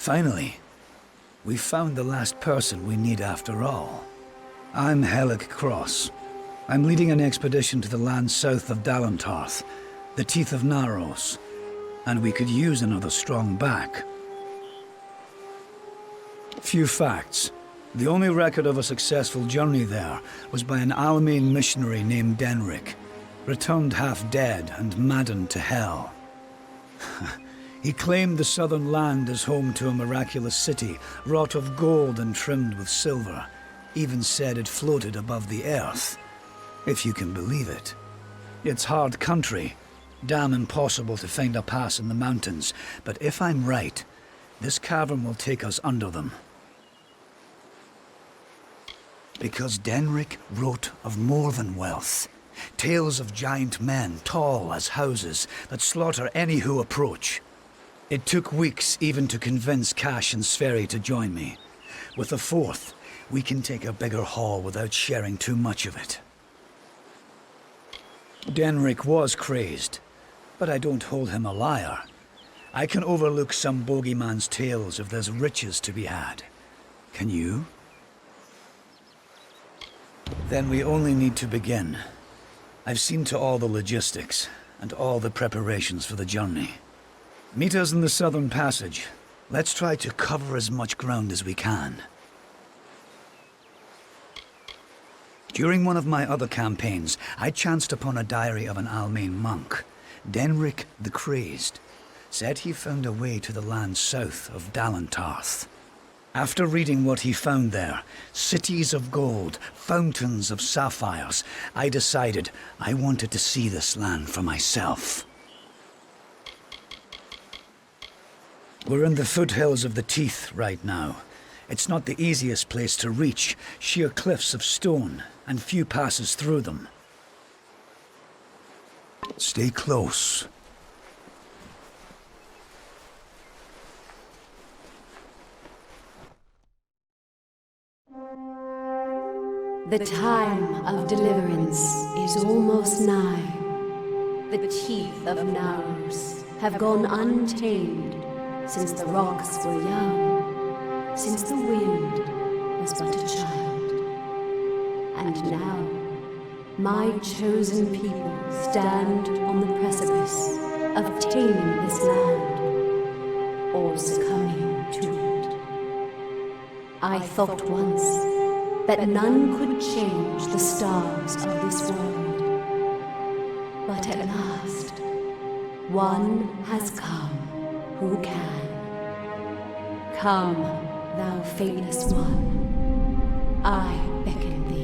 Finally, we found the last person we need after all. I'm Helic Cross. I'm leading an expedition to the land south of Dalantarth, the teeth of Naros, and we could use another strong back. Few facts. The only record of a successful journey there was by an Almain missionary named Denric, returned half dead and maddened to hell. He claimed the southern land as home to a miraculous city, wrought of gold and trimmed with silver. Even said it floated above the earth, if you can believe it. It's hard country, damn impossible to find a pass in the mountains, but if I'm right, this cavern will take us under them. Because Denric wrote of more than wealth. Tales of giant men, tall as houses, that slaughter any who approach. It took weeks even to convince Cash and Sverri to join me. With a fourth, we can take a bigger haul without sharing too much of it. Denric was crazed, but I don't hold him a liar. I can overlook some bogeyman's tales if there's riches to be had. Can you? Then we only need to begin. I've seen to all the logistics, and all the preparations for the journey. Meet us in the Southern Passage. Let's try to cover as much ground as we can. During one of my other campaigns, I chanced upon a diary of an Almain monk, Denric the Crazed. Said he found a way to the land south of Dalantarth. After reading what he found there, cities of gold, fountains of sapphires, I decided I wanted to see this land for myself. We're in the foothills of the Teeth right now. It's not the easiest place to reach, sheer cliffs of stone, and few passes through them. Stay close. The time of deliverance is almost nigh. The teeth of Naros have gone untamed since the rocks were young, since the wind was but a child. And now, my chosen people stand on the precipice of taming this land, or succumbing to it. I thought once that none could change the stars of this world. But at last, one has come who can. Come, thou faithless one, I beckon thee.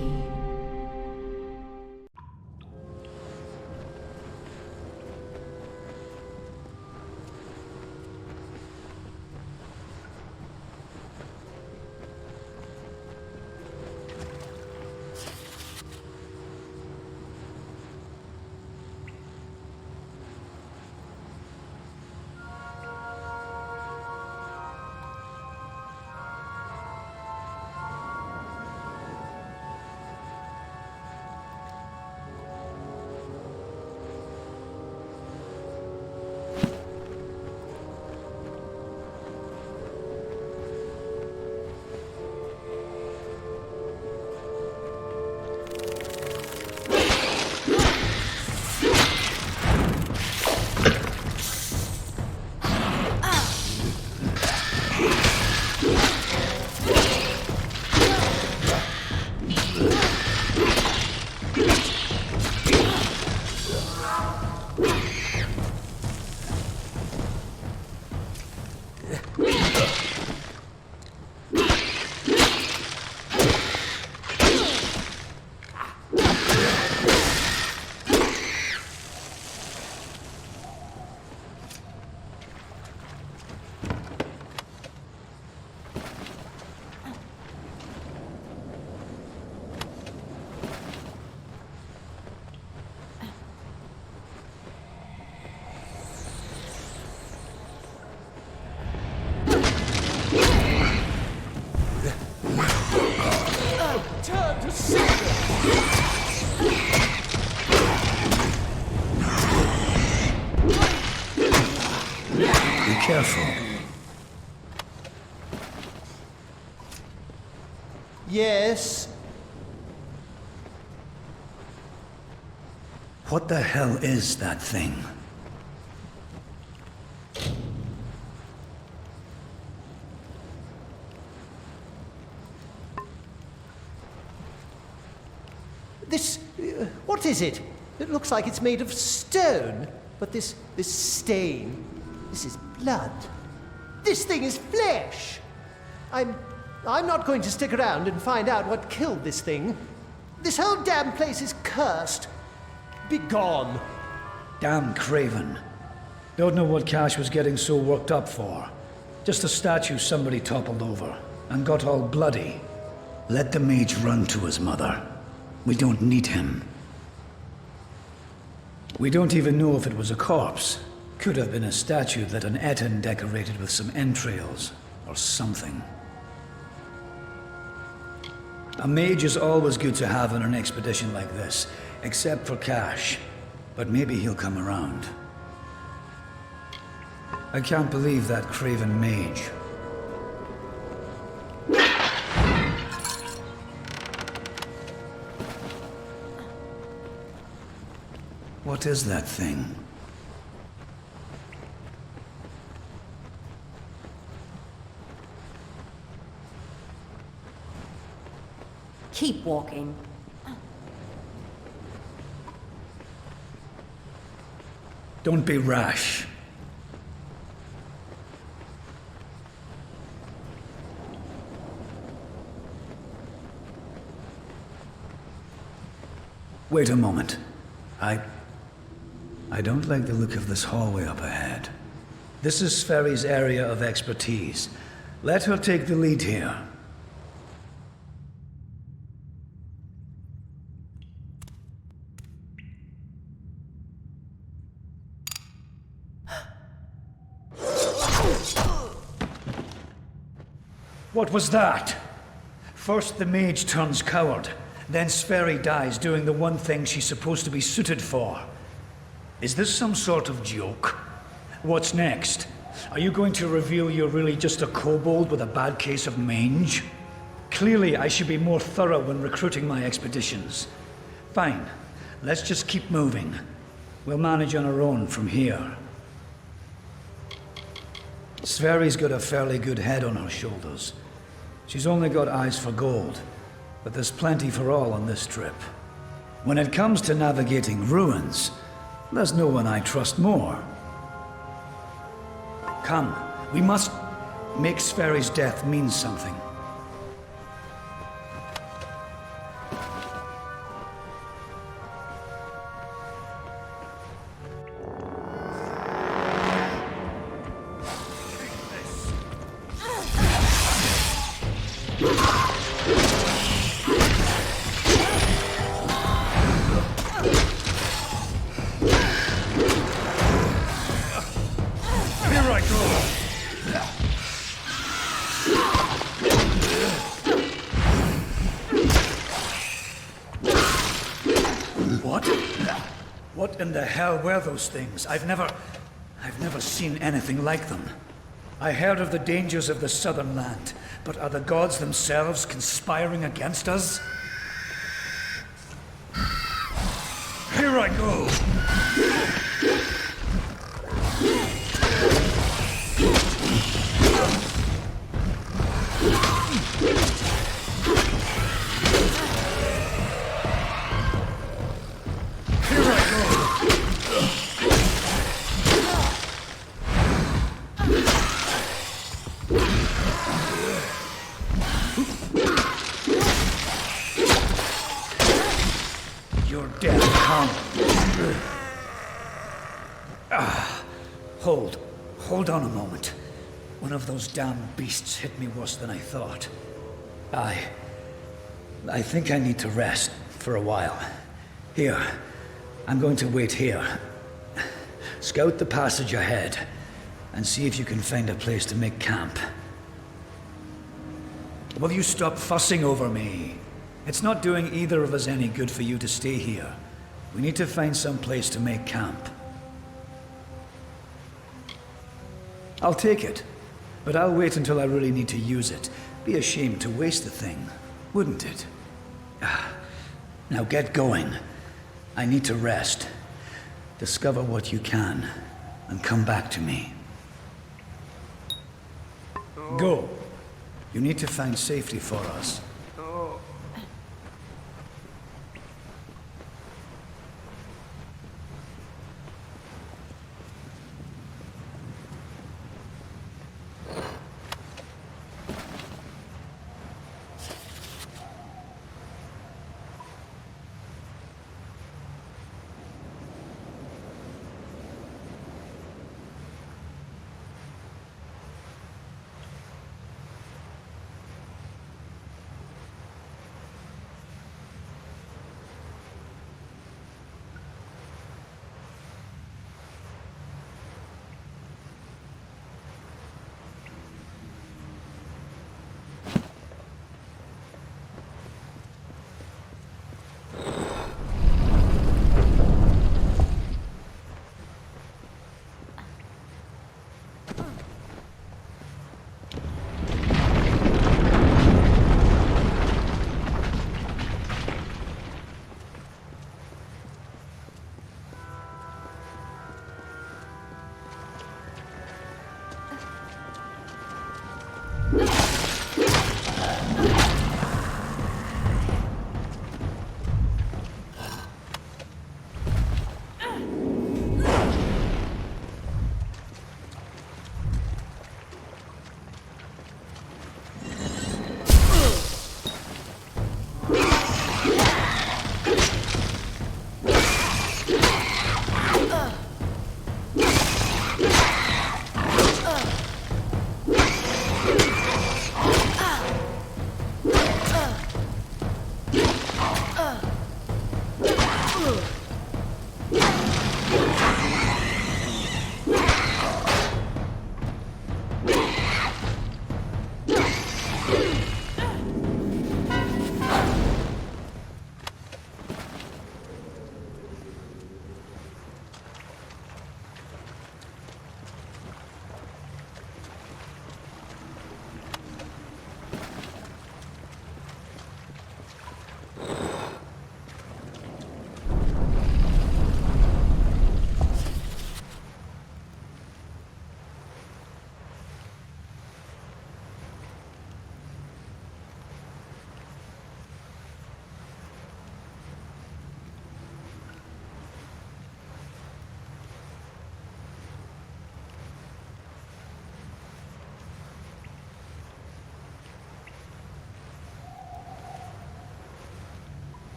Careful. What the hell is that thing? This... what is it? It looks like it's made of stone. But this stain... this is blood. This thing is flesh! I'm not going to stick around and find out what killed this thing. This whole damn place is cursed. Be gone. Damn Craven. Don't know what Cash was getting so worked up for. Just a statue somebody toppled over and got all bloody. Let the mage run to his mother. We don't need him. We don't even know if it was a corpse. Could have been a statue that an Etin decorated with some entrails, or something. A mage is always good to have on an expedition like this, except for Cash. But maybe he'll come around. I can't believe that Craven mage. What is that thing? Keep walking. Don't be rash. Wait a moment. I don't like the look of this hallway up ahead. This is Sverri's area of expertise. Let her take the lead here. What was that? First the mage turns coward, then Sverri dies doing the one thing she's supposed to be suited for. Is this some sort of joke? What's next? Are you going to reveal you're really just a kobold with a bad case of mange? Clearly I should be more thorough when recruiting my expeditions. Fine, let's just keep moving. We'll manage on our own from here. Sverri's got a fairly good head on her shoulders. She's only got eyes for gold, but there's plenty for all on this trip. When it comes to navigating ruins, there's no one I trust more. Come, we must make Sverri's death mean something. What in the hell were those things? I've never seen anything like them. I heard of the dangers of the southern land, but are the gods themselves conspiring against us? Here I go! Hold on a moment. One of those damn beasts hit me worse than I thought. I think I need to rest for a while. Here, I'm going to wait here. Scout the passage ahead, and see if you can find a place to make camp. Will you stop fussing over me? It's not doing either of us any good for you to stay here. We need to find some place to make camp. I'll take it, but I'll wait until I really need to use it. Be a shame to waste the thing, wouldn't it? Now get going. I need to rest. Discover what you can, and come back to me. Go. You need to find safety for us.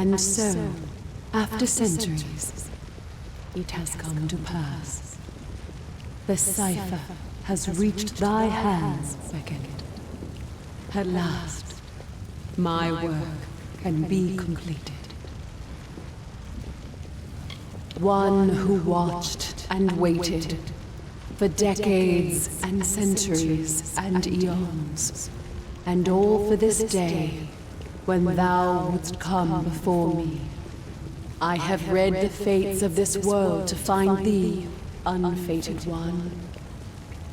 And so, after centuries, it has come to pass. The cipher has reached thy hands, Beckett. At last, my work can be completed. One who watched and waited for decades and centuries and eons, and all for this day when thou wouldst come before me. I have read the fates of this world to find thee, unfated one.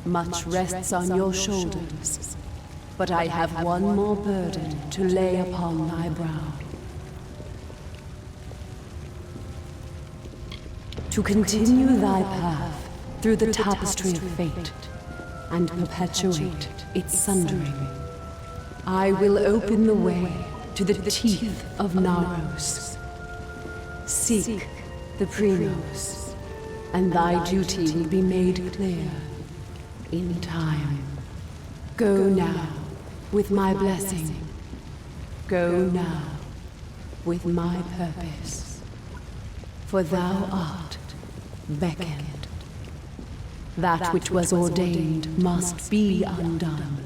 Much rests on your shoulders, but I have one more burden to lay upon thy brow. To continue thy path through the tapestry of fate and perpetuate its sundering, I will open the way to the teeth of Naros. Seek the Primos, and thy duty will be made clear in time. Go now with my blessing. Go now with my purpose. For thou art beckoned. That which was ordained must be undone.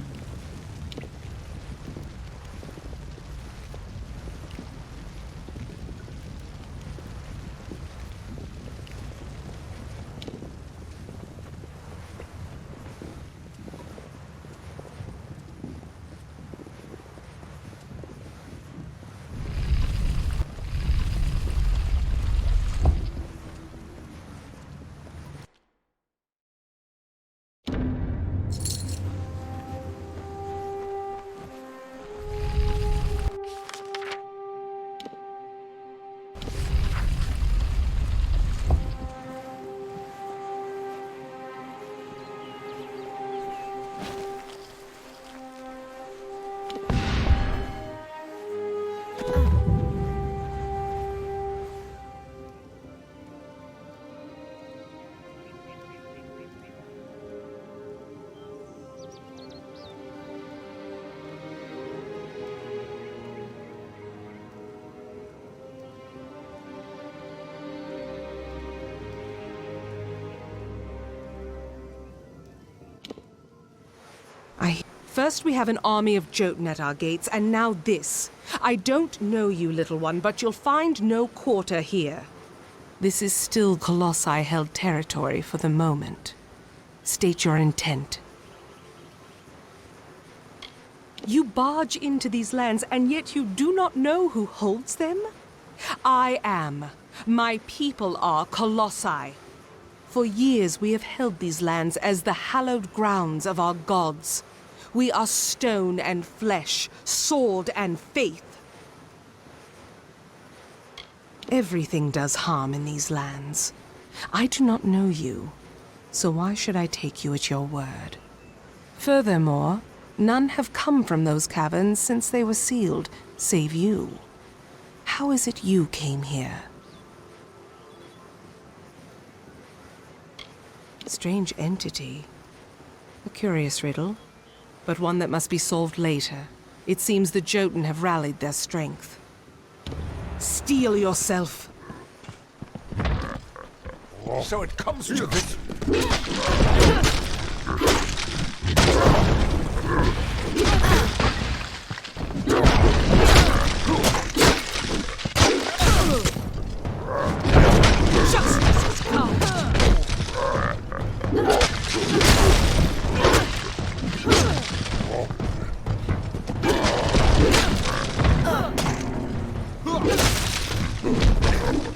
First we have an army of Jottun at our gates, and now this. I don't know you, little one, but you'll find no quarter here. This is still Colossi-held territory for the moment. State your intent. You barge into these lands, and yet you do not know who holds them? I am. My people are Colossi. For years we have held these lands as the hallowed grounds of our gods. We are stone and flesh, sword and faith. Everything does harm in these lands. I do not know you, so why should I take you at your word? Furthermore, none have come from those caverns since they were sealed, save you. How is it you came here? Strange entity. A curious riddle, but one that must be solved later. It seems the Jottun have rallied their strength. Steel yourself! So it comes to this. Justice has come!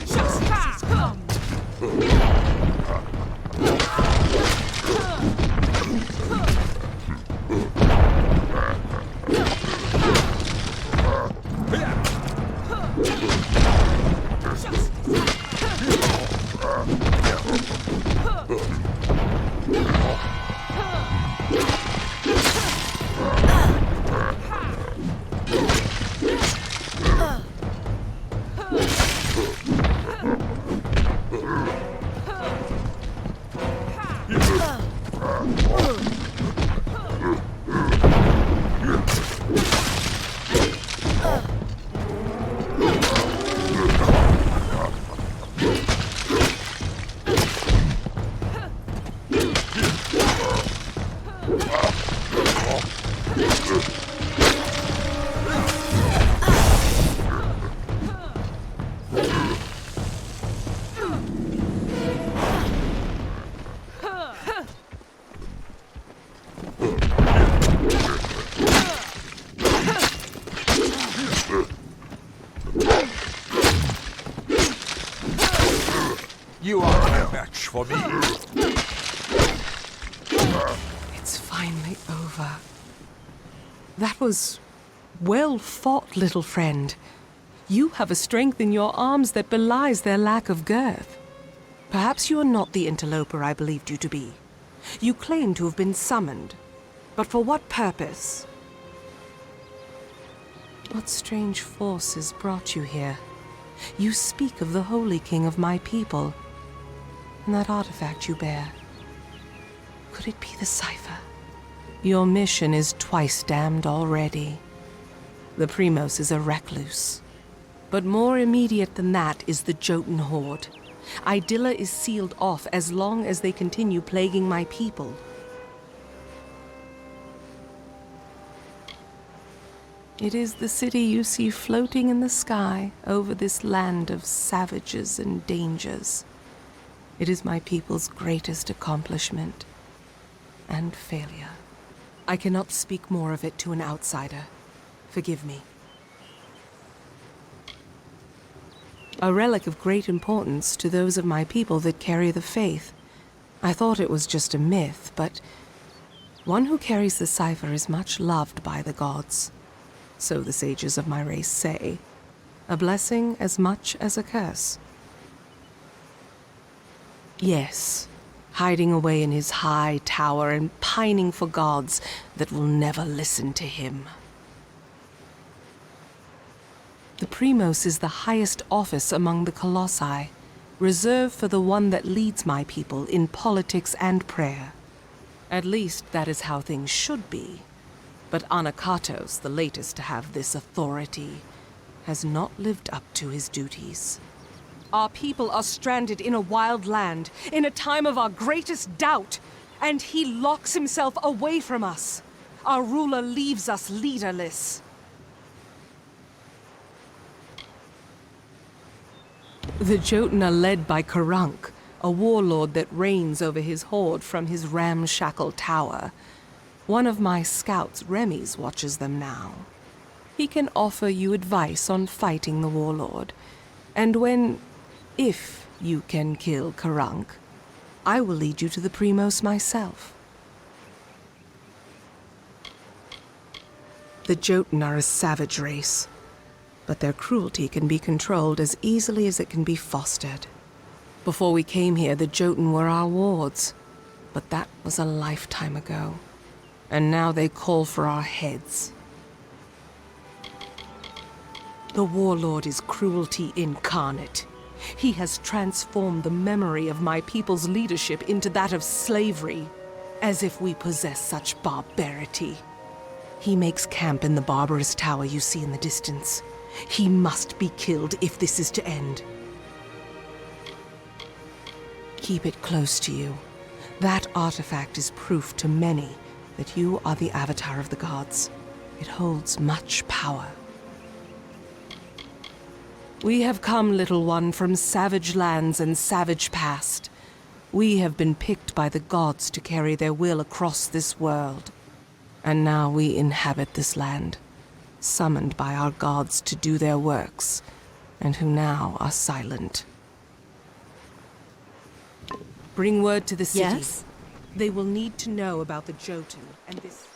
Justice has come! You are no match for me. It's finally over. That was well fought, little friend. You have a strength in your arms that belies their lack of girth. Perhaps you are not the interloper I believed you to be. You claim to have been summoned, but for what purpose? What strange forces brought you here? You speak of the Holy King of my people, and that artifact you bear. Could it be the cipher? Your mission is twice damned already. The Primos is a recluse. But more immediate than that is the Jottun horde. Idilla is sealed off as long as they continue plaguing my people. It is the city you see floating in the sky over this land of savages and dangers. It is my people's greatest accomplishment and failure. I cannot speak more of it to an outsider. Forgive me. A relic of great importance to those of my people that carry the faith. I thought it was just a myth, but one who carries the cipher is much loved by the gods. So the sages of my race say. A blessing as much as a curse. Yes, hiding away in his high tower and pining for gods that will never listen to him. The Primos is the highest office among the Colossi, reserved for the one that leads my people in politics and prayer. At least that is how things should be. But Anakatos, the latest to have this authority, has not lived up to his duties. Our people are stranded in a wild land, in a time of our greatest doubt, and he locks himself away from us. Our ruler leaves us leaderless. The Jottun are led by Karunk, a warlord that reigns over his horde from his ramshackle tower. One of my scouts, Remy's, watches them now. He can offer you advice on fighting the warlord, and if you can kill Karunk, I will lead you to the Primos myself. The Jottun are a savage race, but their cruelty can be controlled as easily as it can be fostered. Before we came here, the Jottun were our wards, but that was a lifetime ago. And now they call for our heads. The warlord is cruelty incarnate. He has transformed the memory of my people's leadership into that of slavery, as if we possess such barbarity. He makes camp in the barbarous tower you see in the distance. He must be killed if this is to end. Keep it close to you. That artifact is proof to many that you are the avatar of the gods. It holds much power. We have come, little one, from savage lands and savage past. We have been picked by the gods to carry their will across this world. And now we inhabit this land, summoned by our gods to do their works, and who now are silent. Bring word to the city. Yes? They will need to know about the Jottun and this...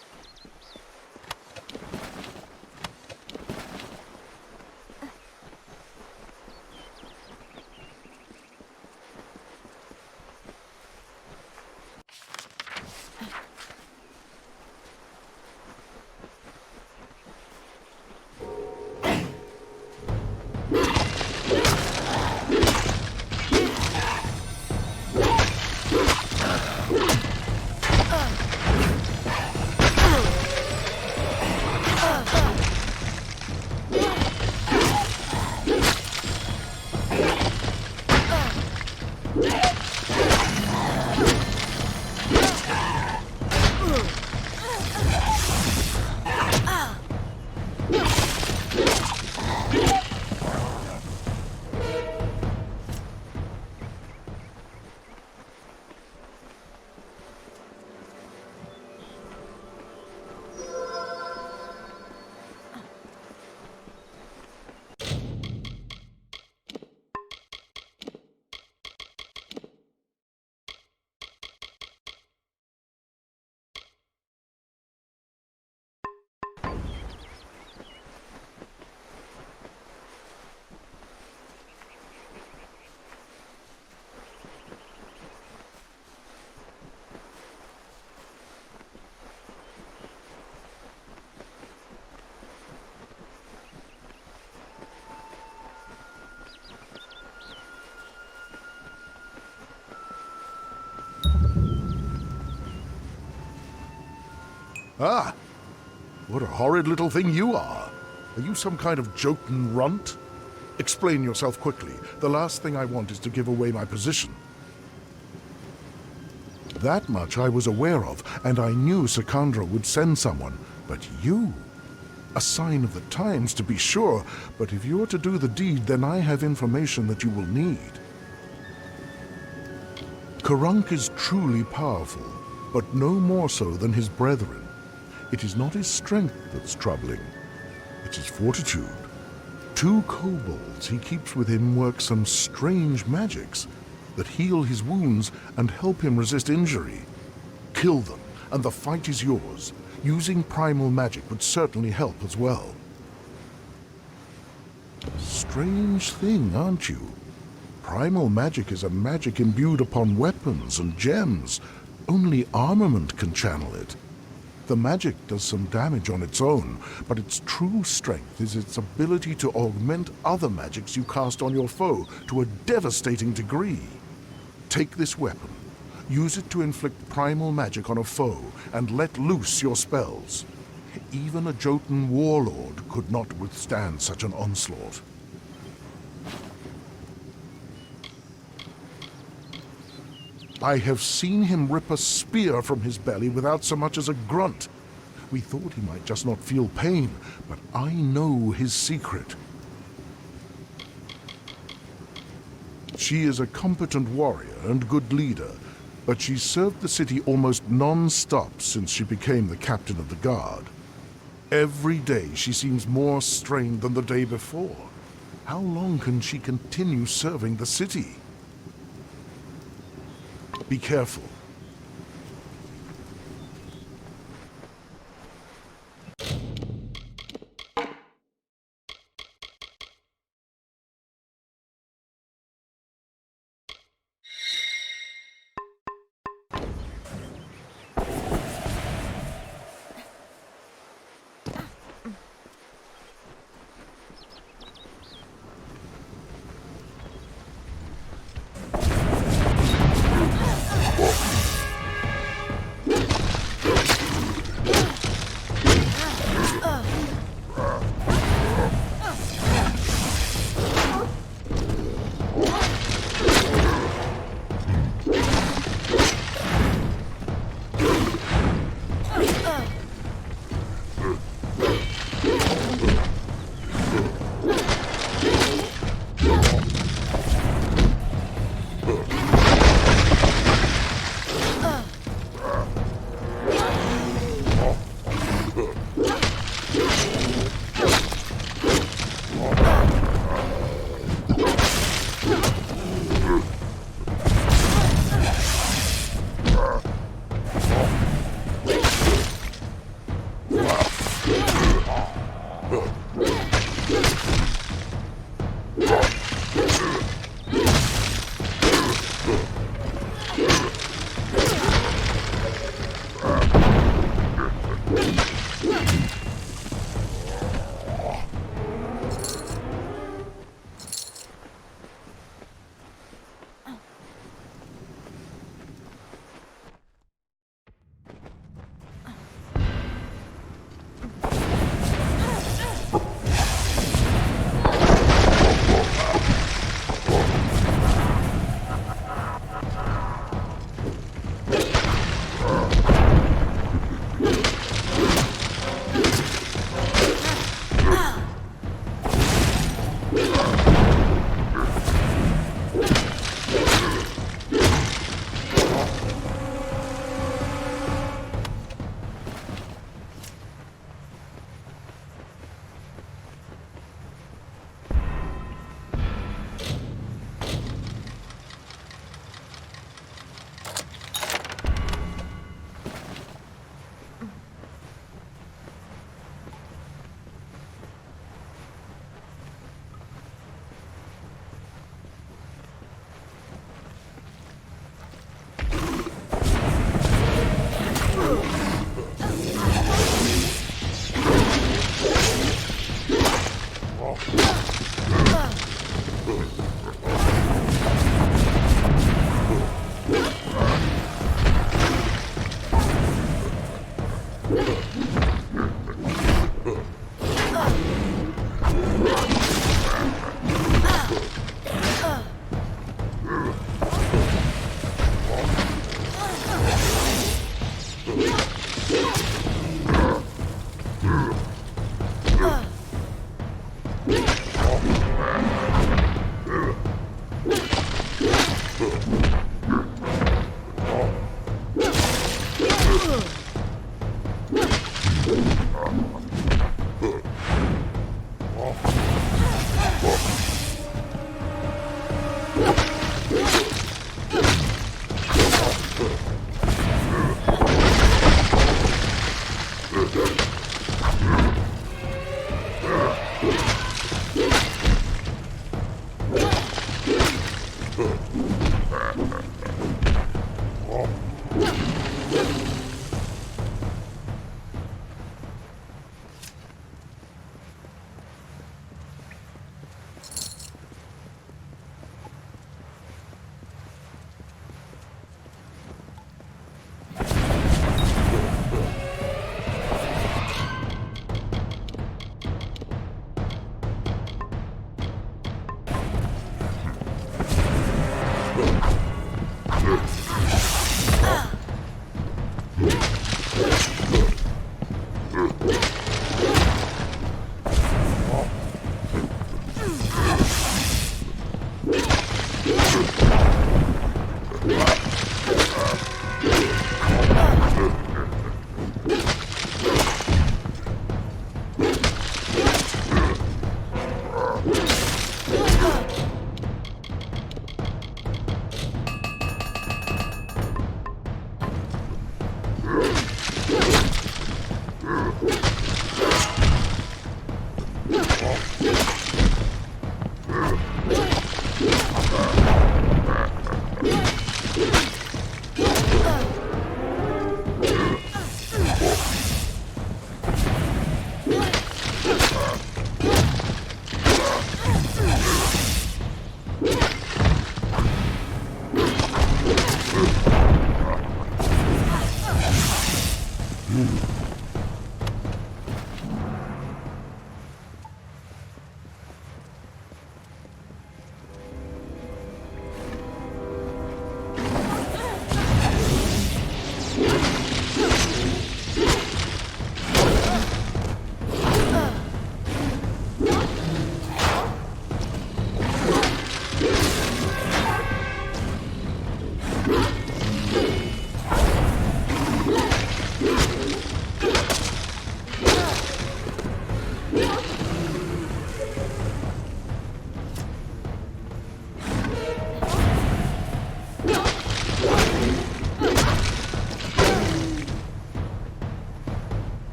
Ah, what a horrid little thing you are. Are you some kind of Jottun runt? Explain yourself quickly. The last thing I want is to give away my position. That much I was aware of, and I knew Sakandra would send someone. But you? A sign of the times, to be sure, but if you're to do the deed, then I have information that you will need. Karunk is truly powerful, but no more so than his brethren. It is not his strength that's troubling. It's his fortitude. 2 kobolds he keeps with him work some strange magics that heal his wounds and help him resist injury. Kill them, and the fight is yours. Using primal magic would certainly help as well. Strange thing, aren't you? Primal magic is a magic imbued upon weapons and gems. Only armament can channel it. The magic does some damage on its own, but its true strength is its ability to augment other magics you cast on your foe to a devastating degree. Take this weapon, use it to inflict primal magic on a foe, and let loose your spells. Even a Jottun warlord could not withstand such an onslaught. I have seen him rip a spear from his belly without so much as a grunt. We thought he might just not feel pain, but I know his secret. She is a competent warrior and good leader, but she's served the city almost non-stop since she became the captain of the guard. Every day she seems more strained than the day before. How long can she continue serving the city? Be careful.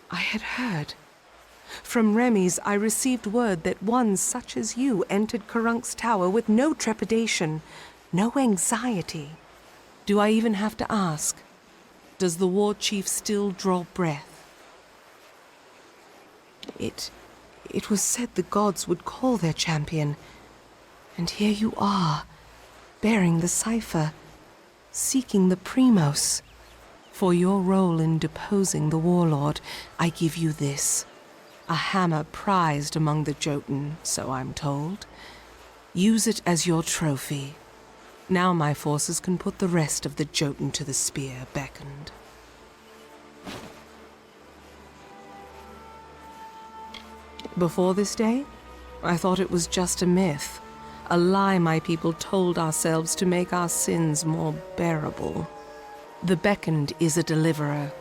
I had heard. From Remy's, I received word that one such as you entered Karunk's tower with no trepidation, no anxiety. Do I even have to ask? Does the war chief still draw breath? It was said the gods would call their champion, and here you are, bearing the cipher, seeking the Primos. For your role in deposing the warlord, I give you this. A hammer prized among the Jottun, so I'm told. Use it as your trophy. Now my forces can put the rest of the Jottun to the spear beckoned. Before this day, I thought it was just a myth, a lie my people told ourselves to make our sins more bearable. The beckoned is a deliverer.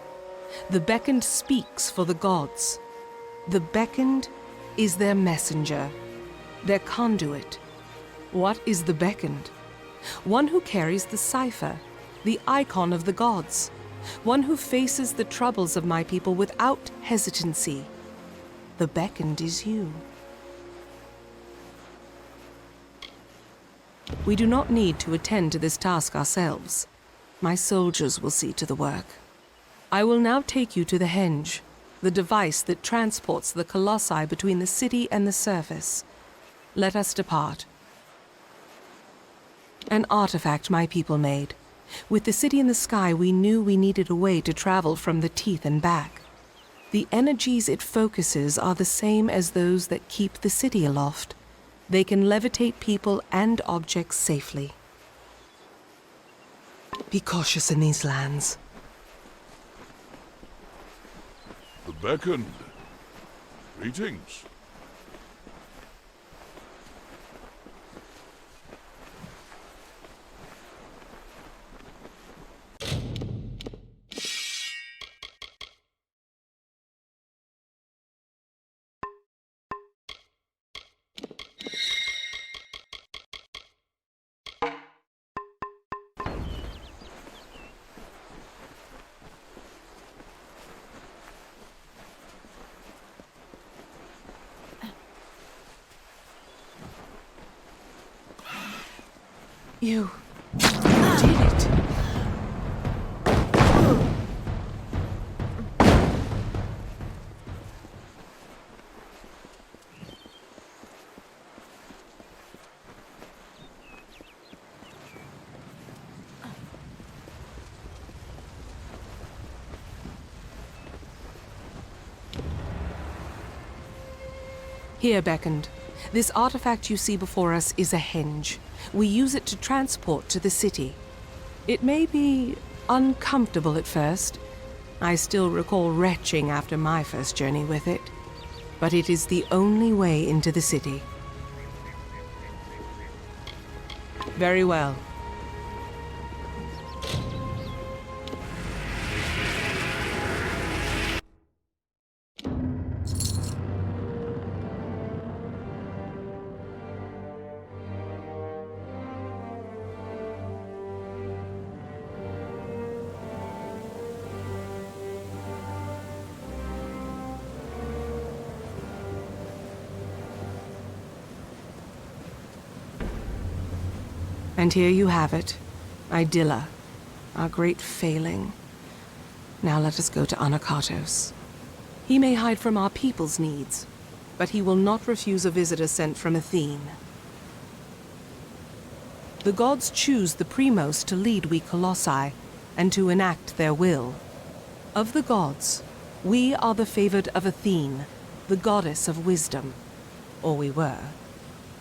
The beckoned speaks for the gods. The beckoned is their messenger, their conduit. What is the beckoned? One who carries the cipher, the icon of the gods. One who faces the troubles of my people without hesitancy. The beckoned is you. We do not need to attend to this task ourselves. My soldiers will see to the work. I will now take you to the henge, the device that transports the colossi between the city and the surface. Let us depart. An artifact my people made. With the city in the sky, we knew we needed a way to travel from the teeth and back. The energies it focuses are the same as those that keep the city aloft. They can levitate people and objects safely. Be cautious in these lands. The beckoned. Greetings. You did it. Here, beckoned. This artifact you see before us is a henge. We use it to transport to the city. It may be uncomfortable at first. I still recall retching after my first journey with it. But it is the only way into the city. Very well. And here you have it, Idilla, our great failing. Now let us go to Anakatos. He may hide from our people's needs, but he will not refuse a visitor sent from Athene. The gods choose the Primos to lead we Colossi, and to enact their will. Of the gods, we are the favored of Athene, the goddess of wisdom. Or we were.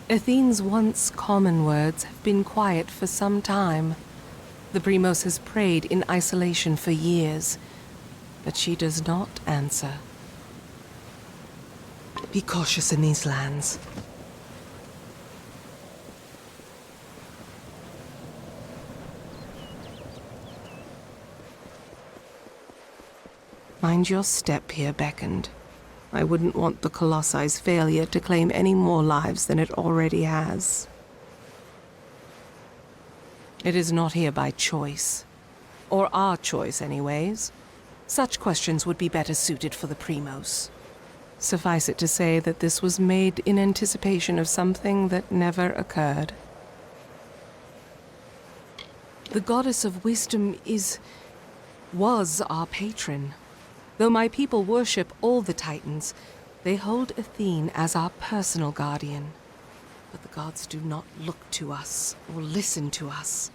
Athene's once common words have been quiet for some time. The Primos has prayed in isolation for years, but she does not answer. Be cautious in these lands. Mind your step here, beckoned. I wouldn't want the Colossi's failure to claim any more lives than it already has. It is not here by choice. Or our choice, anyways. Such questions would be better suited for the Primos. Suffice it to say that this was made in anticipation of something that never occurred. The goddess of wisdom was our patron. Though my people worship all the Titans, they hold Athene as our personal guardian. But the gods do not look to us or listen to us.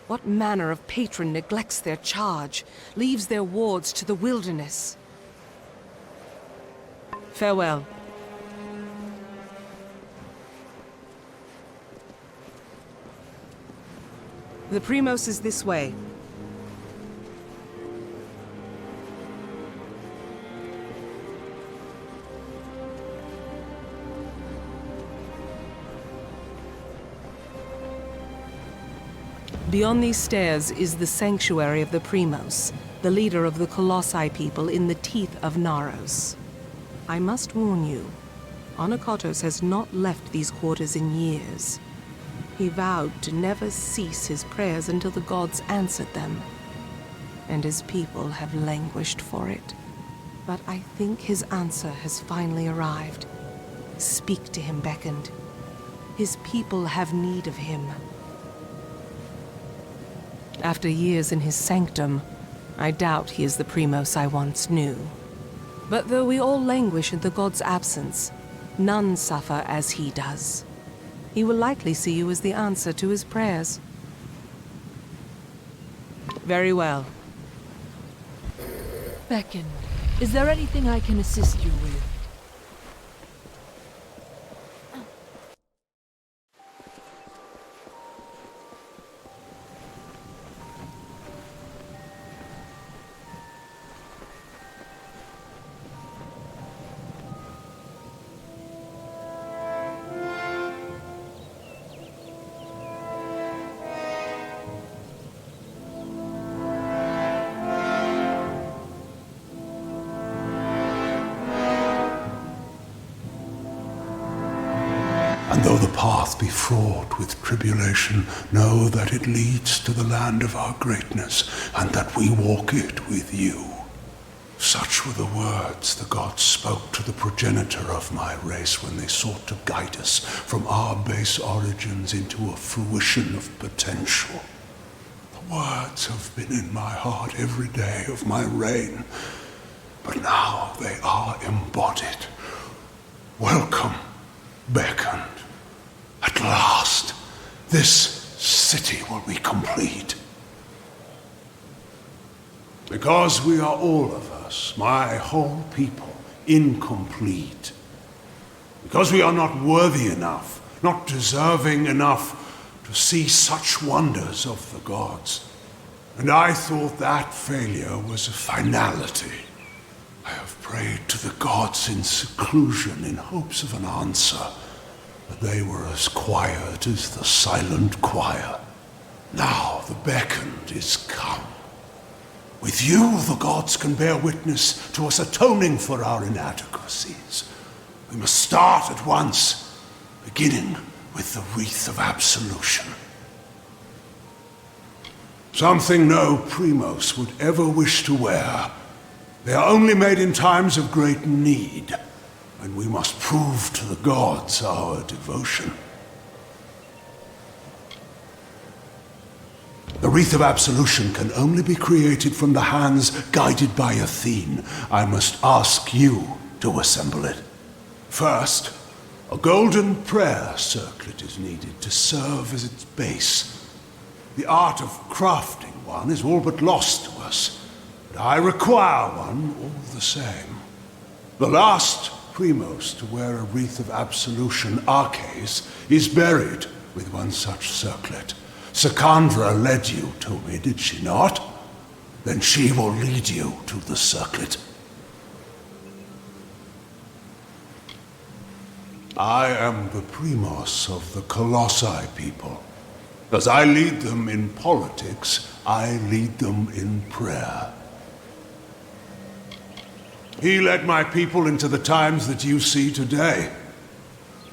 What manner of patron neglects their charge, leaves their wards to the wilderness? Farewell. The Primos is this way. Beyond these stairs is the sanctuary of the Primos, the leader of the Colossi people in the teeth of Naros. I must warn you, Anakotos has not left these quarters in years. He vowed to never cease his prayers until the gods answered them, and his people have languished for it. But I think his answer has finally arrived. Speak to him, beckoned. His people have need of him. After years in his sanctum, I doubt he is the Primos I once knew. But though we all languish in the god's absence, none suffer as he does. He will likely see you as the answer to his prayers. Very well. Beckon, is there anything I can assist you with? And though the path be fraught with tribulation, know that it leads to the land of our greatness, and that we walk it with you. Such were the words the gods spoke to the progenitor of my race when they sought to guide us from our base origins into a fruition of potential. The words have been in my heart every day of my reign, but now they are embodied. Welcome, beckoned. At last, this city will be complete. Because we are all of us, my whole people, incomplete. Because we are not worthy enough, not deserving enough to see such wonders of the gods. And I thought that failure was a finality. I have prayed to the gods in seclusion in hopes of an answer, but they were as quiet as the silent choir. Now the beckoned is come. With you, the gods can bear witness to us atoning for our inadequacies. We must start at once, beginning with the wreath of absolution. Something no Primos would ever wish to wear. They are only made in times of great need, when we must prove to the gods our devotion. The wreath of absolution can only be created from the hands guided by Athene. I must ask you to assemble it. First, a golden prayer circlet is needed to serve as its base. The art of crafting one is all but lost to us, but I require one all the same. The last Primos to wear a wreath of absolution, Arches, is buried with one such circlet. Secandra led you to me, did she not? Then she will lead you to the circlet. I am the Primos of the Colossi people. As I lead them in politics, I lead them in prayer. He led my people into the times that you see today.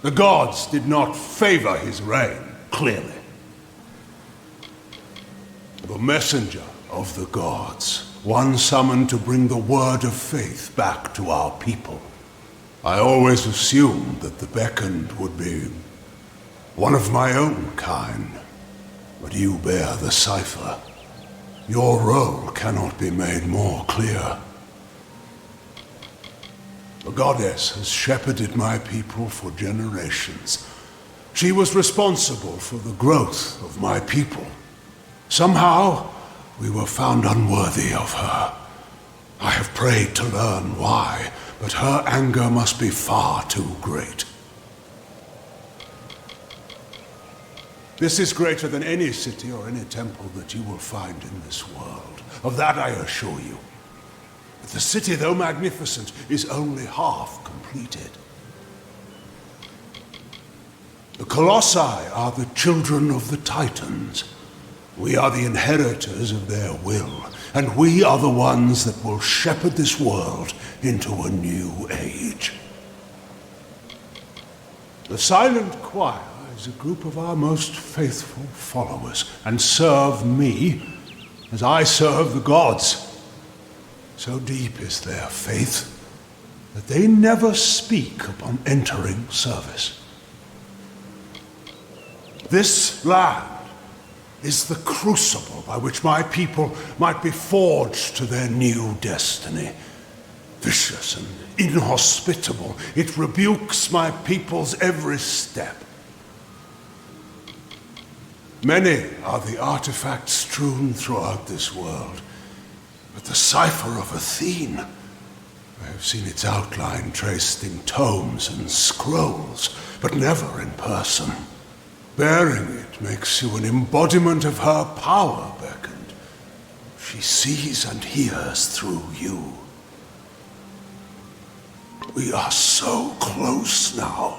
The gods did not favor his reign, clearly. The messenger of the gods, one summoned to bring the word of faith back to our people. I always assumed that the beckoned would be one of my own kind, but you bear the cipher. Your role cannot be made more clear. The goddess has shepherded my people for generations. She was responsible for the growth of my people. Somehow, we were found unworthy of her. I have prayed to learn why, but her anger must be far too great. This is greater than any city or any temple that you will find in this world. Of that I assure you. But the city, though magnificent, is only half completed. The Colossi are the children of the Titans. We are the inheritors of their will, and we are the ones that will shepherd this world into a new age. The Silent Choir is a group of our most faithful followers, and serve me as I serve the gods. So deep is their faith that they never speak upon entering service. This land is the crucible by which my people might be forged to their new destiny. Vicious and inhospitable, it rebukes my people's every step. Many are the artifacts strewn throughout this world, but the cipher of Athene, I have seen its outline traced in tomes and scrolls, but never in person. Bearing it makes you an embodiment of her power, beckoned. She sees and hears through you. We are so close now.